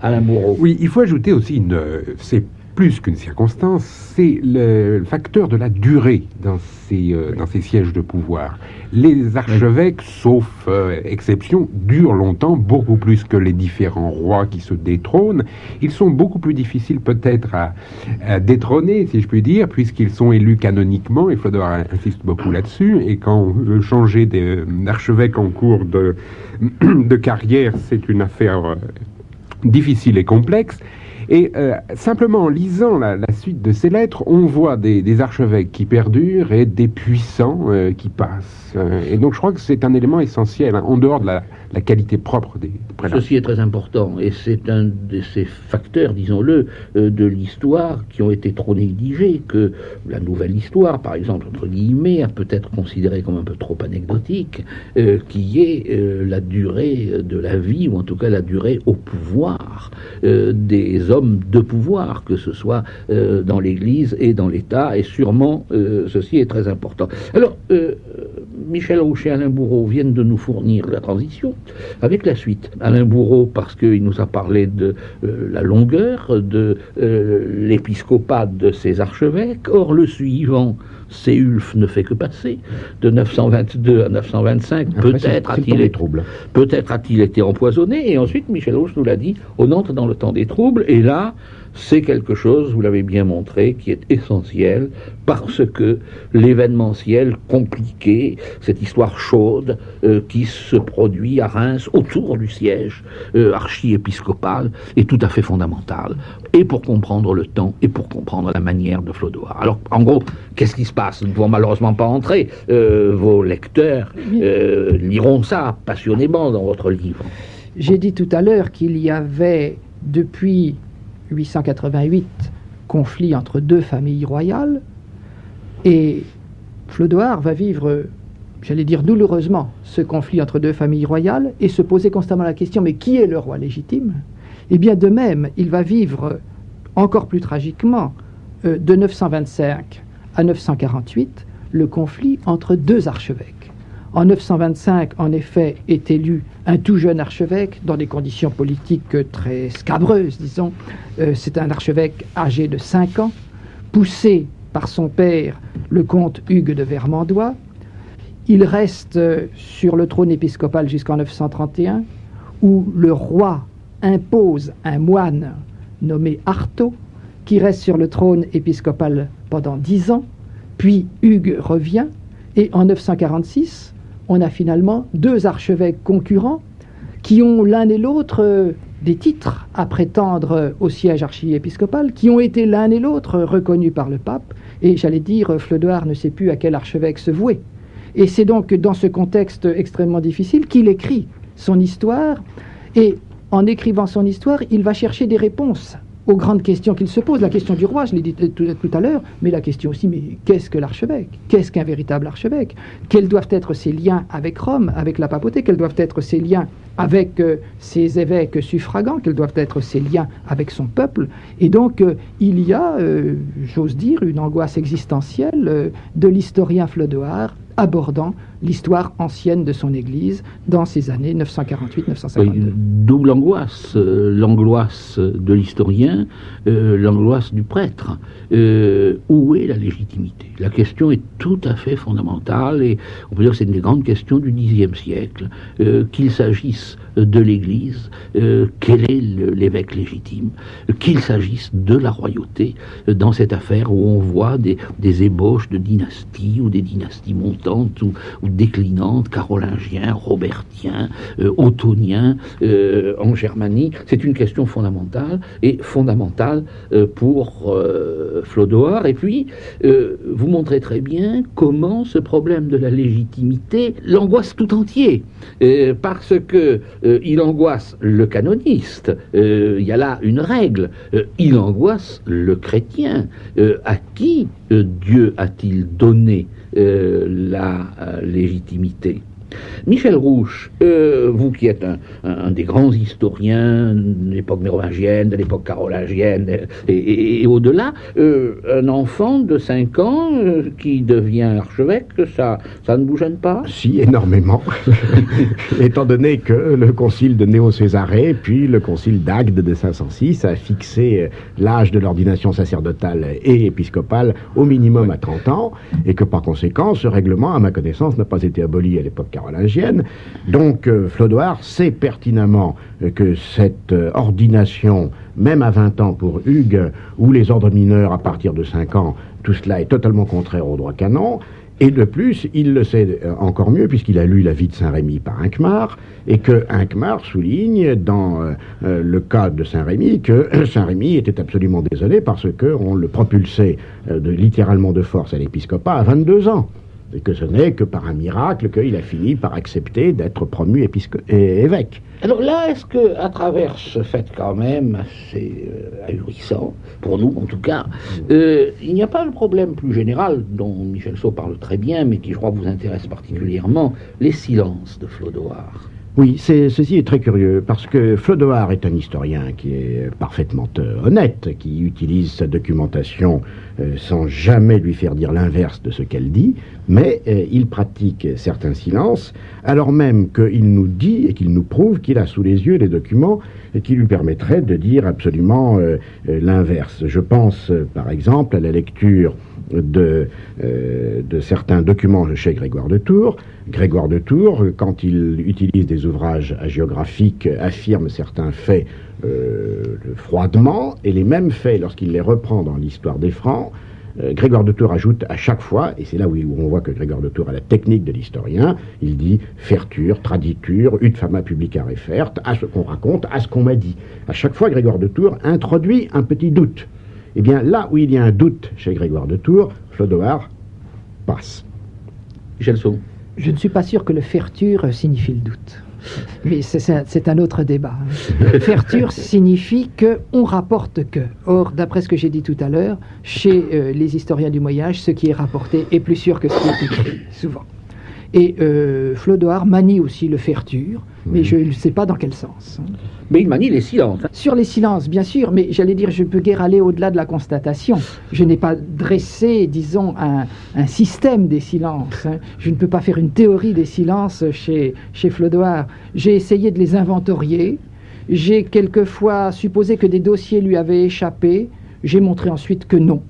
Alain Bourreau. Oui, il faut ajouter aussi c'est plus qu'une circonstance, c'est le facteur de la durée dans ces sièges de pouvoir. Les archevêques, sauf exception, durent longtemps, beaucoup plus que les différents rois qui se détrônent. Ils sont beaucoup plus difficiles peut-être à détrôner, si je puis dire, puisqu'ils sont élus canoniquement, et Flodor insiste beaucoup là-dessus, et quand on veut changer d'archevêque en cours de carrière, c'est une affaire difficile et complexe. Et simplement en lisant la suite de ces lettres, on voit des archevêques qui perdurent et des puissants qui passent. Et donc je crois que c'est un élément essentiel, en dehors de la qualité propre des prélats. Ceci est très important, et c'est un de ces facteurs, disons-le, de l'histoire qui ont été trop négligés, que la nouvelle histoire, par exemple, entre guillemets, a peut-être considéré comme un peu trop anecdotique, qui est la durée de la vie, ou en tout cas la durée au pouvoir des hommes de pouvoir, que ce soit dans l'Église et dans l'État, et sûrement ceci est très important. Alors, Michel Roucher et Alain Bourreau viennent de nous fournir la transition avec la suite. Alain Bourreau, parce qu'il nous a parlé de la longueur de l'épiscopat de ces archevêques. Or, le suivant, Séulf, ne fait que passer de 922 à 925. Peut-être a-t-il été empoisonné. Et ensuite, Michel Rouche nous l'a dit, on entre dans le temps des troubles. Et là, c'est quelque chose, vous l'avez bien montré, qui est essentiel, parce que l'événementiel compliqué, cette histoire chaude qui se produit à Reims autour du siège archiépiscopal, est tout à fait fondamentale, et pour comprendre le temps, et pour comprendre la manière de Flodoard. Alors, en gros, qu'est-ce qui se passe? Nous ne pouvons malheureusement pas entrer. Vos lecteurs liront ça passionnément dans votre livre. J'ai dit tout à l'heure qu'il y avait, depuis 888, conflit entre deux familles royales, et Flodoard va vivre, j'allais dire douloureusement, ce conflit entre deux familles royales et se poser constamment la question, mais qui est le roi légitime? Et bien de même, il va vivre encore plus tragiquement, de 925 à 948, le conflit entre deux archevêques. En 925, en effet, est élu un tout jeune archevêque dans des conditions politiques très scabreuses, disons. C'est un archevêque âgé de 5 ans, poussé par son père, le comte Hugues de Vermandois. Il reste sur le trône épiscopal jusqu'en 931, où le roi impose un moine nommé Artaud, qui reste sur le trône épiscopal pendant 10 ans, puis Hugues revient, et en 946, on a finalement deux archevêques concurrents qui ont l'un et l'autre des titres à prétendre au siège archiépiscopal, qui ont été l'un et l'autre reconnus par le pape, et j'allais dire, Flodoard ne sait plus à quel archevêque se vouer. Et c'est donc dans ce contexte extrêmement difficile qu'il écrit son histoire, et en écrivant son histoire, il va chercher des réponses aux grandes questions qu'il se pose. La question du roi, je l'ai dit tout à l'heure, mais la question aussi, mais qu'est-ce que l'archevêque? Qu'est-ce qu'un véritable archevêque? Quels doivent être ses liens avec Rome, avec la papauté? Quels doivent être ses liens avec ses évêques suffragants? Quels doivent être ses liens avec son peuple? Et donc, il y a, j'ose dire, une angoisse existentielle de l'historien Flodoard abordant l'histoire ancienne de son Église dans ces années 948-952. Oui, double angoisse, l'angoisse de l'historien, l'angoisse du prêtre. Où est la légitimité? La question est tout à fait fondamentale, et on peut dire que c'est une des grandes questions du Xe siècle, qu'il s'agisse de l'Église, quel est l'évêque légitime, qu'il s'agisse de la royauté, dans cette affaire où on voit des ébauches de dynasties, ou des dynasties montantes ou déclinantes, carolingiens, robertiens, ottoniens en Germanie. C'est une question fondamentale, et fondamentale pour Flodoard. Et puis, vous montrez très bien comment ce problème de la légitimité l'angoisse tout entier, parce que il angoisse le canoniste, il y a là une règle, il angoisse le chrétien. À qui Dieu a-t-il donné la légitimité? Michel Rouche, vous qui êtes un des grands historiens de l'époque mérovingienne, de l'époque carolingienne et au-delà, un enfant de 5 ans qui devient archevêque, ça ne vous gêne pas? Si, énormément. Étant donné que le concile de Néo-Césarée, puis le concile d'Agde de 506 a fixé l'âge de l'ordination sacerdotale et épiscopale au minimum à 30 ans, et que par conséquent, ce règlement, à ma connaissance, n'a pas été aboli à l'époque carolingienne. Donc, Flodoard sait pertinemment que cette ordination, même à 20 ans pour Hugues, ou les ordres mineurs à partir de 5 ans, tout cela est totalement contraire au droit canon. Et de plus, il le sait encore mieux, puisqu'il a lu la vie de Saint-Rémy par Hincmar, et que Hincmar souligne, dans le cas de Saint-Rémy, que Saint-Rémy était absolument désolé parce qu'on le propulsait littéralement de force à l'épiscopat à 22 ans. Et que ce n'est que par un miracle qu'il a fini par accepter d'être promu évêque. Alors là, est-ce que, à travers ce fait quand même assez ahurissant, pour nous en tout cas, il n'y a pas le problème plus général, dont Michel Saut parle très bien, mais qui je crois vous intéresse particulièrement, les silences de Flodoard? Oui, ceci est très curieux, parce que Flodoard est un historien qui est parfaitement honnête, qui utilise sa documentation sans jamais lui faire dire l'inverse de ce qu'elle dit, mais il pratique certains silences, alors même qu'il nous dit et qu'il nous prouve qu'il a sous les yeux les documents qui lui permettraient de dire absolument l'inverse. Je pense par exemple à la lecture de certains documents chez Grégoire de Tours. Grégoire de Tours, quand il utilise des ouvrages hagiographiques, affirme certains faits froidement, et les mêmes faits, lorsqu'il les reprend dans l'histoire des Francs, Grégoire de Tours ajoute à chaque fois, et c'est là où on voit que Grégoire de Tours a la technique de l'historien, il dit ferture, traditure, ut fama publica refert, à ce qu'on raconte, à ce qu'on m'a dit. À chaque fois, Grégoire de Tours introduit un petit doute. Eh bien, là où il y a un doute chez Grégoire de Tours, Flodoard passe. Michel Saut. Je ne suis pas sûr que le ferture signifie le doute. Mais c'est un autre débat. Ferture signifie qu'on rapporte que. Or, d'après ce que j'ai dit tout à l'heure, chez les historiens du Moyen-Âge, ce qui est rapporté est plus sûr que ce qui est écrit, souvent. Et Flodoard manie aussi le ferture, mais je ne sais pas dans quel sens. Mais il manie les silences. Sur les silences, bien sûr, mais j'allais dire, je ne peux guère aller au-delà de la constatation. Je n'ai pas dressé, disons, un système des silences. Je ne peux pas faire une théorie des silences chez Flodoard. J'ai essayé de les inventorier. J'ai quelquefois supposé que des dossiers lui avaient échappé. J'ai montré ensuite que non.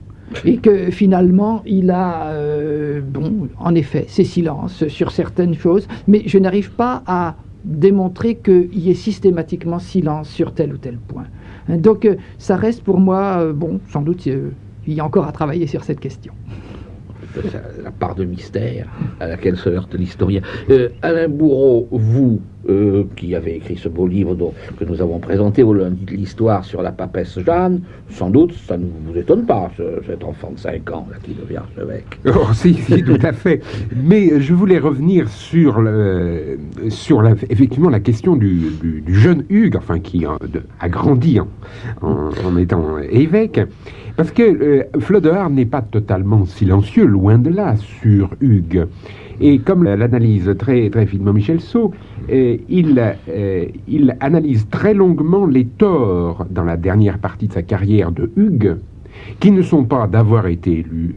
Et que finalement, il a, en effet, ses silences sur certaines choses, mais je n'arrive pas à démontrer qu'il y ait systématiquement silence sur tel ou tel point. Donc, ça reste pour moi, sans doute, il y a encore à travailler sur cette question. La part de mystère à laquelle se heurte l'historien. Alain Bourreau, vous qui avez écrit ce beau livre que nous avons présenté au lundi de l'histoire sur la papesse Jeanne, sans doute ça ne vous étonne pas, cet enfant de 5 ans là, qui devient archevêque. Oh, si, tout à fait. Mais je voulais revenir sur effectivement la question du jeune Hugues, enfin qui a grandi en étant évêque. Parce que Flodoard n'est pas totalement silencieux, loin de là, sur Hugues. Et comme l'analyse très, très finement Michel Saut, il analyse très longuement les torts dans la dernière partie de sa carrière de Hugues, qui ne sont pas d'avoir été élu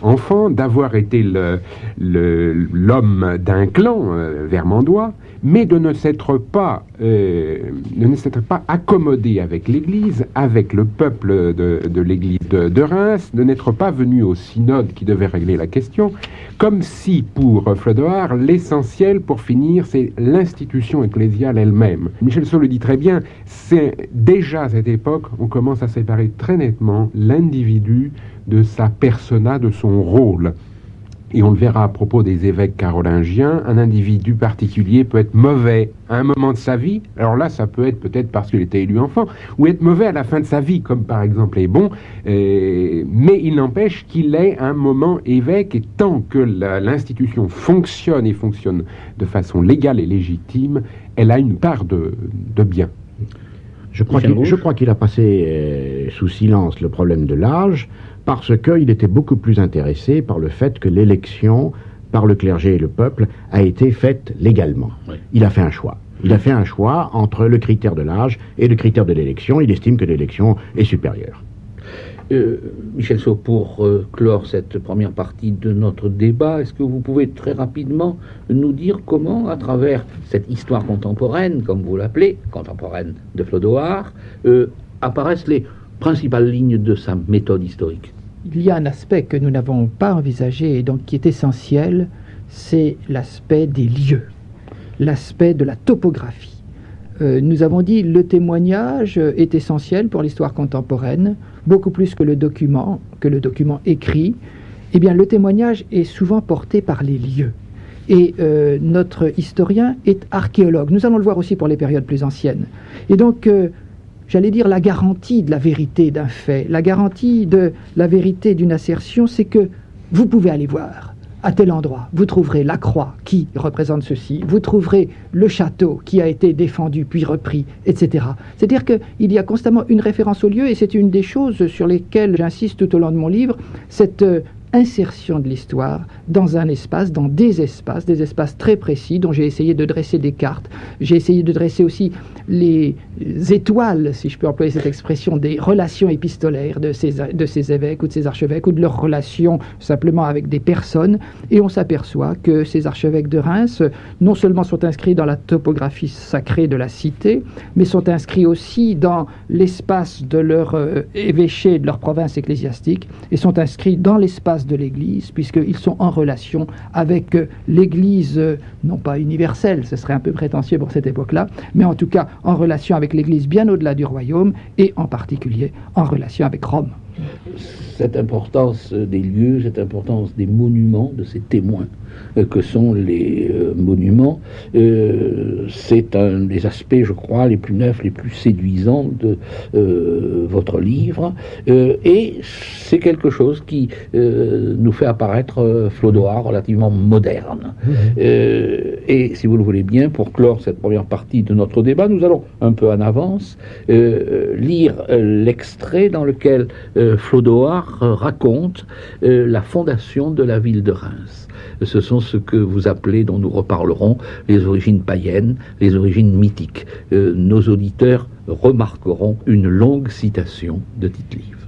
enfant, d'avoir été l'homme d'un clan vermandois, mais de ne s'être pas accommodé avec l'Église, avec le peuple de l'Église de Reims, de n'être pas venu au synode qui devait régler la question, comme si pour Flodoard, l'essentiel pour finir, c'est l'institution ecclésiale elle-même. Michel Saut le dit très bien, c'est déjà à cette époque, on commence à séparer très nettement l'individu de sa persona, de son rôle. Et on le verra à propos des évêques carolingiens, un individu particulier peut être mauvais à un moment de sa vie, alors là ça peut être peut-être parce qu'il était élu enfant, ou être mauvais à la fin de sa vie, comme par exemple est bon, mais il n'empêche qu'il est un moment évêque, et tant que l'institution fonctionne et fonctionne de façon légale et légitime, elle a une part de bien. Je crois qu'il a passé sous silence le problème de l'âge, parce qu'il était beaucoup plus intéressé par le fait que l'élection par le clergé et le peuple a été faite légalement. Oui. Il a fait un choix. Il a fait un choix entre le critère de l'âge et le critère de l'élection. Il estime que l'élection est supérieure. Michel Saut, pour clore cette première partie de notre débat, est-ce que vous pouvez très rapidement nous dire comment, à travers cette histoire contemporaine, comme vous l'appelez, contemporaine de Flodoard, apparaissent les principales lignes de sa méthode historique? Il y a un aspect que nous n'avons pas envisagé et donc qui est essentiel, c'est l'aspect des lieux, l'aspect de la topographie. Nous avons dit le témoignage est essentiel pour l'histoire contemporaine, beaucoup plus que le document écrit. Eh bien, le témoignage est souvent porté par les lieux. Et notre historien est archéologue. Nous allons le voir aussi pour les périodes plus anciennes. Et donc, j'allais dire la garantie de la vérité d'un fait, la garantie de la vérité d'une assertion, c'est que vous pouvez aller voir. À tel endroit, vous trouverez la croix qui représente ceci, vous trouverez le château qui a été défendu puis repris, etc. C'est-à-dire qu'il y a constamment une référence au lieu, et c'est une des choses sur lesquelles j'insiste tout au long de mon livre, cette insertion de l'histoire dans un espace, dans des espaces très précis dont j'ai essayé de dresser des cartes. J'ai essayé de dresser aussi les étoiles, si je peux employer cette expression, des relations épistolaires de ces évêques ou de ces archevêques ou de leurs relations simplement avec des personnes. Et on s'aperçoit que ces archevêques de Reims, non seulement sont inscrits dans la topographie sacrée de la cité, mais sont inscrits aussi dans l'espace de leur évêché, de leur province ecclésiastique, et sont inscrits dans l'espace de l'Église, puisqu'ils sont en relation avec l'Église, non pas universelle, ce serait un peu prétentieux pour cette époque-là, mais en tout cas en relation avec l'Église bien au-delà du royaume, et en particulier en relation avec Rome. Cette importance des lieux, cette importance des monuments, de ces témoins que sont les monuments, c'est un des aspects, je crois, les plus neufs, les plus séduisants de votre livre, et c'est quelque chose qui nous fait apparaître Flodoard relativement moderne. Et si vous le voulez bien, pour clore cette première partie de notre débat, nous allons un peu en avance lire l'extrait dans lequel Flodoard raconte la fondation de la ville de Reims. Ce sont ce que vous appelez, dont nous reparlerons, les origines païennes, les origines mythiques. Nos auditeurs remarqueront une longue citation de Tite-Live.